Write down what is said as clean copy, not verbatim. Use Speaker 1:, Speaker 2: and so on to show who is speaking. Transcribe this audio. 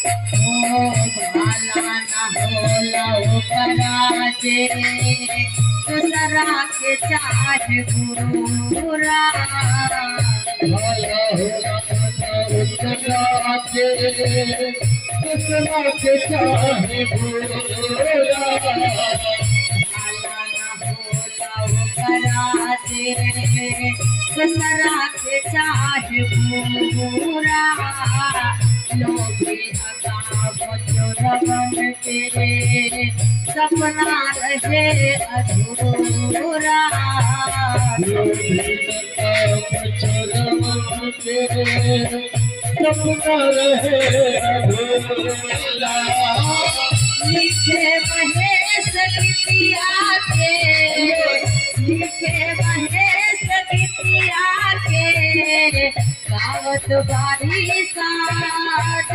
Speaker 1: ओ भाला ना होला कराचे दूसरा के चाह गुरुरा
Speaker 2: भाला होला कराचे दूसरा के चाहे भोला
Speaker 1: कराचे दूसरा के चाह गुरुरा लोगे अगा बचोर बन के सपना रहे अधूरा
Speaker 2: सपना रहे अधूरा
Speaker 1: लिखे महेश गीतिया के लिखे महेश गीतिया के गावत बारी साथ